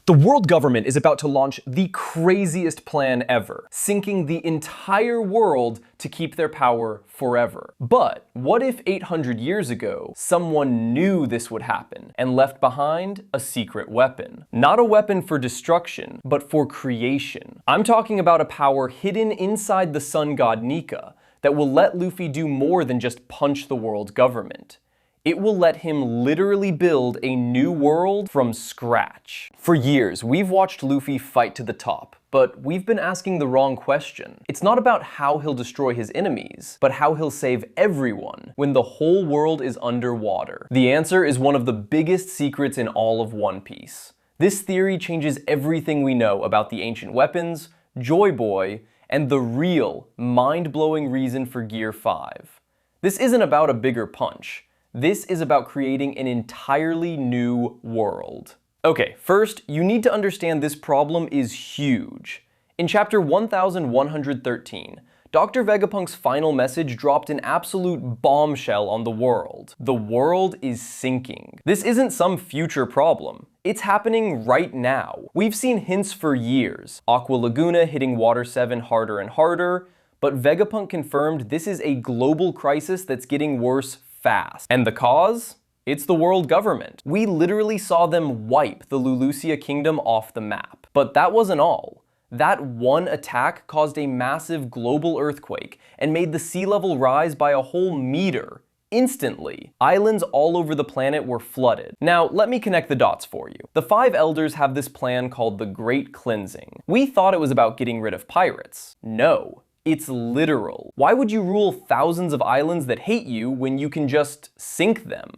The world government is about to launch the craziest plan ever, sinking the entire world to keep their power forever. But what if 800 years ago, someone knew this would happen and left behind a secret weapon? Not a weapon for destruction, but for creation. I'm talking about a power hidden inside the sun god Nika that will let Luffy do more than just punch the world government. It will let him literally build a new world from scratch. For years, we've watched Luffy fight to the top, but we've been asking the wrong question. It's not about how he'll destroy his enemies, but how he'll save everyone when the whole world is underwater. The answer is one of the biggest secrets in all of One Piece. This theory changes everything we know about the ancient weapons, Joy Boy, and the real, mind-blowing reason for Gear 5. This isn't about a bigger punch. This is about creating an entirely new world. Okay, first, you need to understand this problem is huge. In chapter 1113, Dr. Vegapunk's final message dropped an absolute bombshell on the world. The world is sinking. This isn't some future problem. It's happening right now. We've seen hints for years. Aqua Laguna hitting Water 7 harder and harder, but Vegapunk confirmed this is a global crisis that's getting worse fast. And the cause? It's the world government. We literally saw them wipe the Lulusia kingdom off the map. But that wasn't all. That one attack caused a massive global earthquake and made the sea level rise by a whole meter. Instantly. Islands all over the planet were flooded. Now, let me connect the dots for you. The Five Elders have this plan called the Great Cleansing. We thought it was about getting rid of pirates. No. It's literal. Why would you rule thousands of islands that hate you when you can just sink them?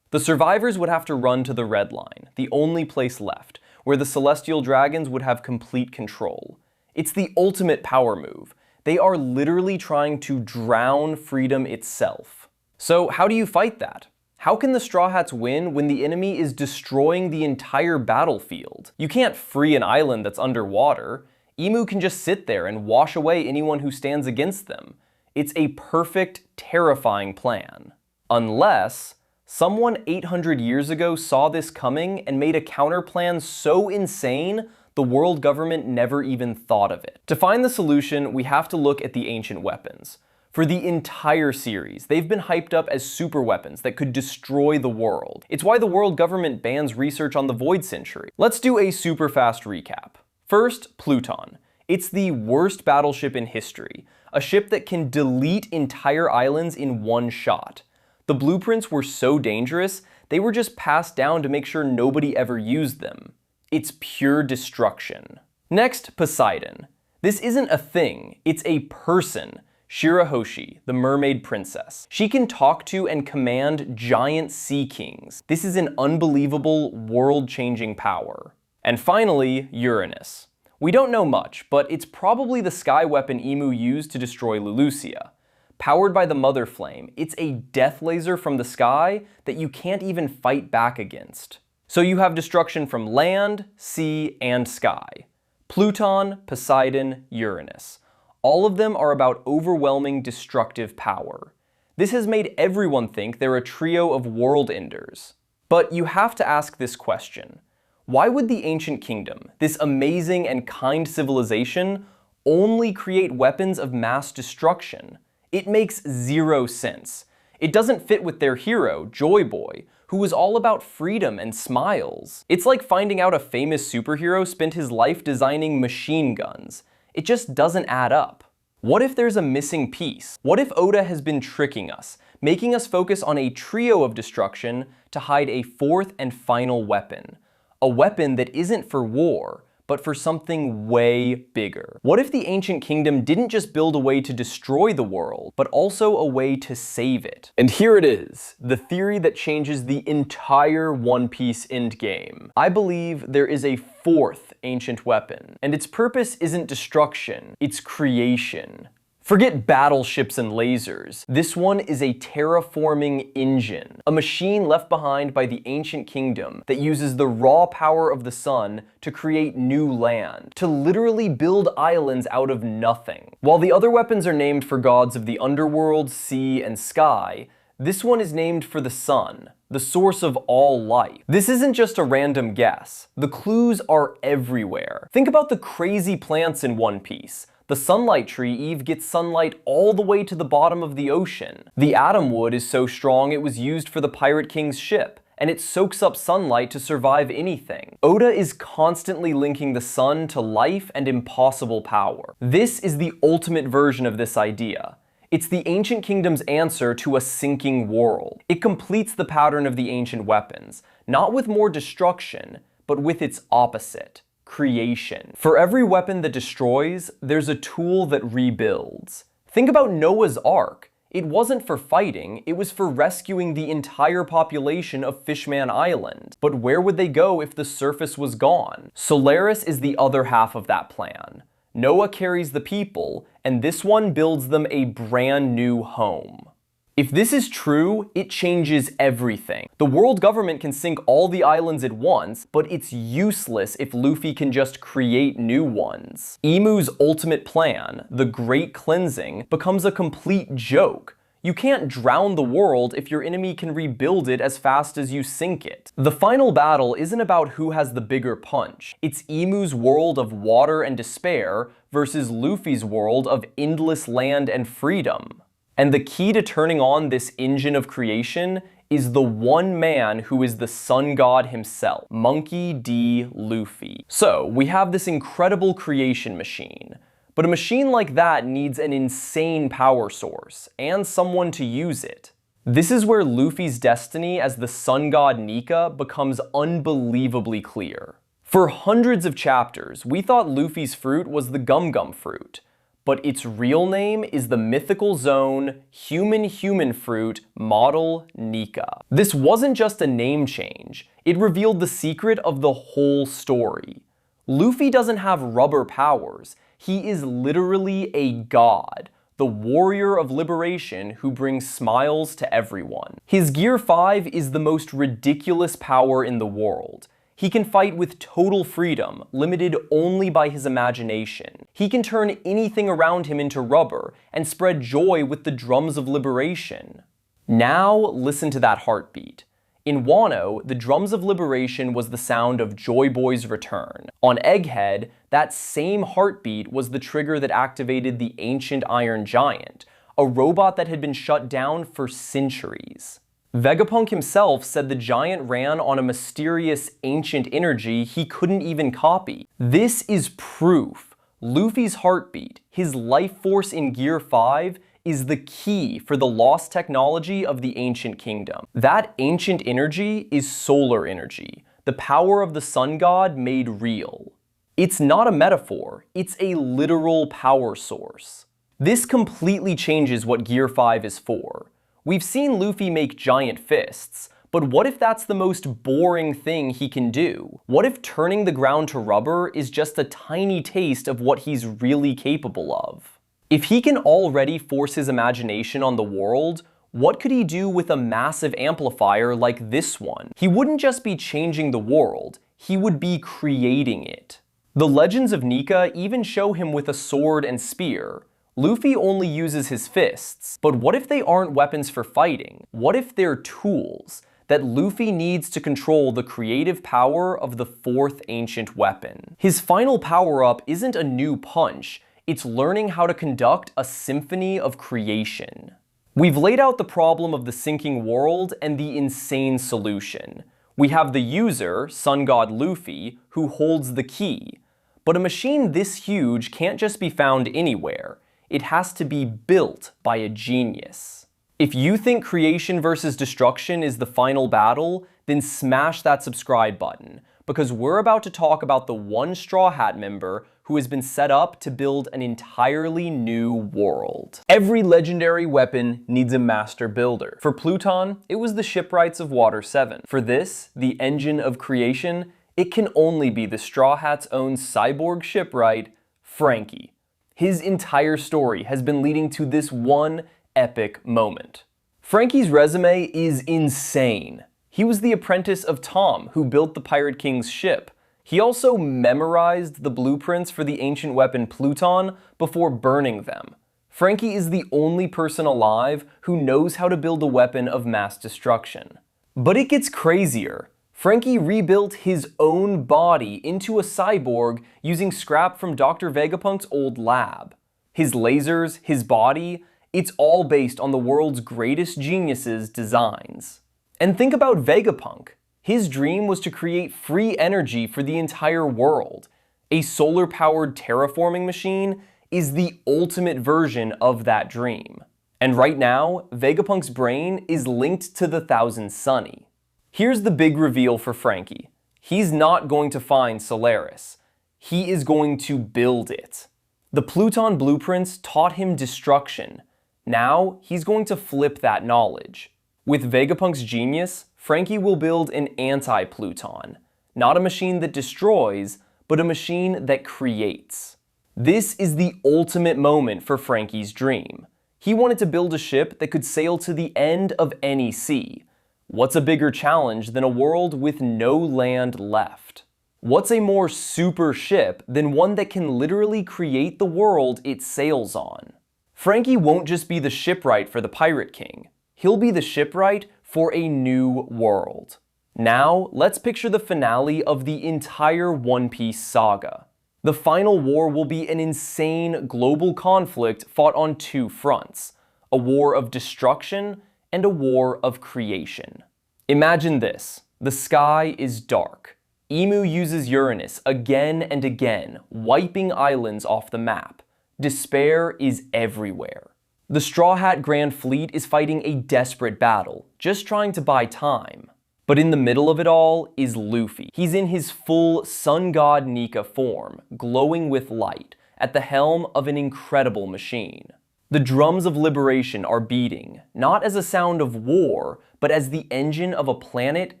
The survivors would have to run to the Red Line, the only place left, where the Celestial Dragons would have complete control. It's the ultimate power move. They are literally trying to drown freedom itself. So how do you fight that? How can the Straw Hats win when the enemy is destroying the entire battlefield? You can't free an island that's underwater. Imu can just sit there and wash away anyone who stands against them. It's a perfect, terrifying plan. Unless someone 800 years ago saw this coming and made a counterplan so insane, the world government never even thought of it. To find the solution, we have to look at the ancient weapons. For the entire series, they've been hyped up as super weapons that could destroy the world. It's why the world government bans research on the Void Century. Let's do a super fast recap. First, Pluton. It's the worst battleship in history, a ship that can delete entire islands in one shot. The blueprints were so dangerous, they were just passed down to make sure nobody ever used them. It's pure destruction. Next, Poseidon. This isn't a thing, it's a person. Shirahoshi, the mermaid princess. She can talk to and command giant sea kings. This is an unbelievable, world-changing power. And finally, Uranus. We don't know much, but it's probably the sky weapon Imu used to destroy Lulusia. Powered by the Mother Flame, it's a death laser from the sky that you can't even fight back against. So you have destruction from land, sea, and sky. Pluton, Poseidon, Uranus. All of them are about overwhelming destructive power. This has made everyone think they're a trio of world enders. But you have to ask this question. Why would the Ancient Kingdom, this amazing and kind civilization, only create weapons of mass destruction? It makes zero sense. It doesn't fit with their hero, Joy Boy, who was all about freedom and smiles. It's like finding out a famous superhero spent his life designing machine guns. It just doesn't add up. What if there's a missing piece? What if Oda has been tricking us, making us focus on a trio of destruction to hide a fourth and final weapon? A weapon that isn't for war, but for something way bigger. What if the Ancient Kingdom didn't just build a way to destroy the world, but also a way to save it? And here it is, the theory that changes the entire One Piece endgame. I believe there is a fourth ancient weapon, and its purpose isn't destruction, it's creation. Forget battleships and lasers. This one is a terraforming engine, a machine left behind by the Ancient Kingdom that uses the raw power of the sun to create new land, to literally build islands out of nothing. While the other weapons are named for gods of the underworld, sea, and sky, This one is named for the sun, the source of all life. This isn't just a random guess. The clues are everywhere. Think about the crazy plants in One Piece. The sunlight tree Eve gets sunlight all the way to the bottom of the ocean. The atom wood is so strong it was used for the Pirate King's ship, and it soaks up sunlight to survive anything. Oda is constantly linking the sun to life and impossible power. This is the ultimate version of this idea. It's the ancient kingdom's answer to a sinking world. It completes the pattern of the ancient weapons, not with more destruction, but with its opposite, creation. For every weapon that destroys, there's a tool that rebuilds. Think about Noah's Ark. It wasn't for fighting, it was for rescuing the entire population of Fishman Island. But where would they go if the surface was gone? Solaris is the other half of that plan. Noah carries the people, and this one builds them a brand new home. If this is true, it changes everything. The world government can sink all the islands at once, but it's useless if Luffy can just create new ones. Imu's ultimate plan, the Great Cleansing, becomes a complete joke. You can't drown the world if your enemy can rebuild it as fast as you sink it. The final battle isn't about who has the bigger punch. It's Imu's world of water and despair versus Luffy's world of endless land and freedom. And the key to turning on this engine of creation is the one man who is the sun god himself, Monkey D. Luffy. So, we have this incredible creation machine. But a machine like that needs an insane power source, and someone to use it. This is where Luffy's destiny as the sun god Nika becomes unbelievably clear. For hundreds of chapters, we thought Luffy's fruit was the Gum Gum fruit, but its real name is the mythical zone human fruit model Nika. This wasn't just a name change, it revealed the secret of the whole story. Luffy doesn't have rubber powers. He is literally a god, the warrior of liberation who brings smiles to everyone. His Gear 5 is the most ridiculous power in the world. He can fight with total freedom, limited only by his imagination. He can turn anything around him into rubber and spread joy with the drums of liberation. Now listen to that heartbeat. In Wano, the drums of liberation was the sound of Joy Boy's return. On Egghead, that same heartbeat was the trigger that activated the ancient Iron Giant, a robot that had been shut down for centuries. Vegapunk himself said the giant ran on a mysterious ancient energy he couldn't even copy. This is proof. Luffy's heartbeat, his life force in Gear 5, is the key for the lost technology of the ancient kingdom. That ancient energy is solar energy, the power of the sun god made real. It's not a metaphor, it's a literal power source. This completely changes what Gear 5 is for. We've seen Luffy make giant fists, but what if that's the most boring thing he can do? What if turning the ground to rubber is just a tiny taste of what he's really capable of? If he can already force his imagination on the world, what could he do with a massive amplifier like this one? He wouldn't just be changing the world, he would be creating it. The legends of Nika even show him with a sword and spear. Luffy only uses his fists, but what if they aren't weapons for fighting? What if they're tools that Luffy needs to control the creative power of the fourth ancient weapon? His final power-up isn't a new punch, it's learning how to conduct a symphony of creation. We've laid out the problem of the sinking world and the insane solution. We have the user, Sun God Luffy, who holds the key. But a machine this huge can't just be found anywhere. It has to be built by a genius. If you think creation versus destruction is the final battle, then smash that subscribe button, because we're about to talk about the one Straw Hat member who has been set up to build an entirely new world. Every legendary weapon needs a master builder. For Pluton, it was the shipwrights of Water 7. For this, the engine of creation, it can only be the Straw Hat's own cyborg shipwright, Frankie. His entire story has been leading to this one epic moment. Frankie's resume is insane. He was the apprentice of Tom, who built the Pirate King's ship. He also memorized the blueprints for the ancient weapon Pluton before burning them. Frankie is the only person alive who knows how to build a weapon of mass destruction. But it gets crazier. Frankie rebuilt his own body into a cyborg using scrap from Dr. Vegapunk's old lab. His lasers, his body, it's all based on the world's greatest geniuses' designs. And think about Vegapunk. His dream was to create free energy for the entire world. A solar-powered terraforming machine is the ultimate version of that dream. And right now, Vegapunk's brain is linked to the Thousand Sunny. Here's the big reveal for Frankie. He's not going to find Solaris. He is going to build it. The Pluton blueprints taught him destruction. Now, he's going to flip that knowledge. With Vegapunk's genius, Frankie will build an anti-Pluton. Not a machine that destroys, but a machine that creates. This is the ultimate moment for Frankie's dream. He wanted to build a ship that could sail to the end of any sea. What's a bigger challenge than a world with no land left? What's a more super ship than one that can literally create the world it sails on? Frankie won't just be the shipwright for the Pirate King. He'll be the shipwright for a new world. Now, let's picture the finale of the entire One Piece saga. The final war will be an insane global conflict fought on two fronts, a war of destruction and a war of creation. Imagine this. The sky is dark. Imu uses Uranus again and again, wiping islands off the map. Despair is everywhere. The Straw Hat Grand Fleet is fighting a desperate battle, just trying to buy time. But in the middle of it all is Luffy. He's in his full Sun God Nika form, glowing with light, at the helm of an incredible machine. The drums of liberation are beating, not as a sound of war, but as the engine of a planet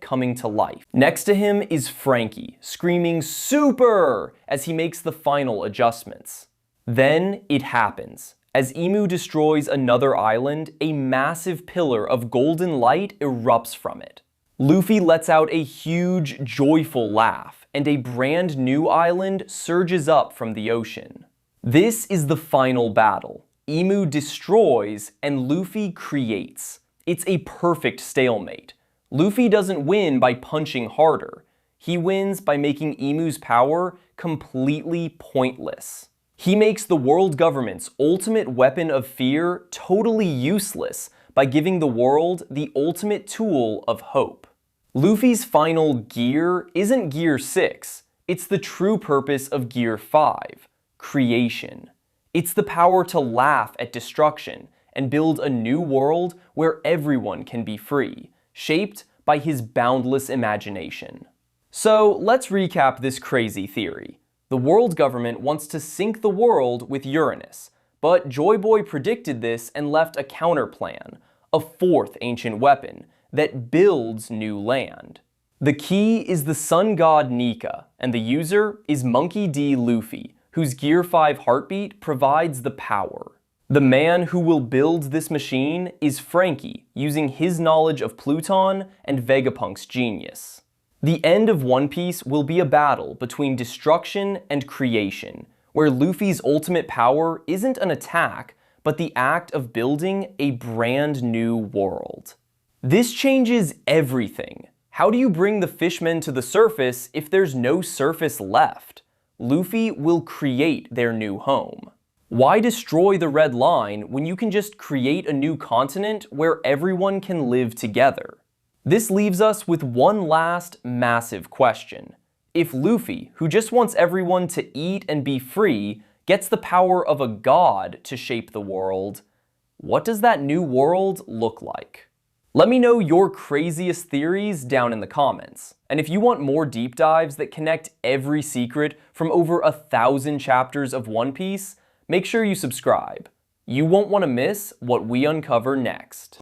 coming to life. Next to him is Frankie, screaming "Super!" as he makes the final adjustments. Then it happens. As Imu destroys another island, a massive pillar of golden light erupts from it. Luffy lets out a huge, joyful laugh, and a brand new island surges up from the ocean. This is the final battle. Imu destroys, and Luffy creates. It's a perfect stalemate. Luffy doesn't win by punching harder. He wins by making Imu's power completely pointless. He makes the world government's ultimate weapon of fear totally useless by giving the world the ultimate tool of hope. Luffy's final gear isn't Gear 6, it's the true purpose of Gear 5, creation. It's the power to laugh at destruction and build a new world where everyone can be free, shaped by his boundless imagination. So let's recap this crazy theory. The world government wants to sink the world with Uranus, but Joy Boy predicted this and left a counterplan, a fourth ancient weapon that builds new land. The key is the sun god Nika, and the user is Monkey D. Luffy, whose Gear 5 heartbeat provides the power. The man who will build this machine is Frankie, using his knowledge of Pluton and Vegapunk's genius. The end of One Piece will be a battle between destruction and creation, where Luffy's ultimate power isn't an attack, but the act of building a brand new world. This changes everything. How do you bring the fishmen to the surface if there's no surface left? Luffy will create their new home. Why destroy the Red Line when you can just create a new continent where everyone can live together? This leaves us with one last massive question. If Luffy, who just wants everyone to eat and be free, gets the power of a god to shape the world, what does that new world look like? Let me know your craziest theories down in the comments. And if you want more deep dives that connect every secret from over 1,000 chapters of One Piece, make sure you subscribe. You won't want to miss what we uncover next.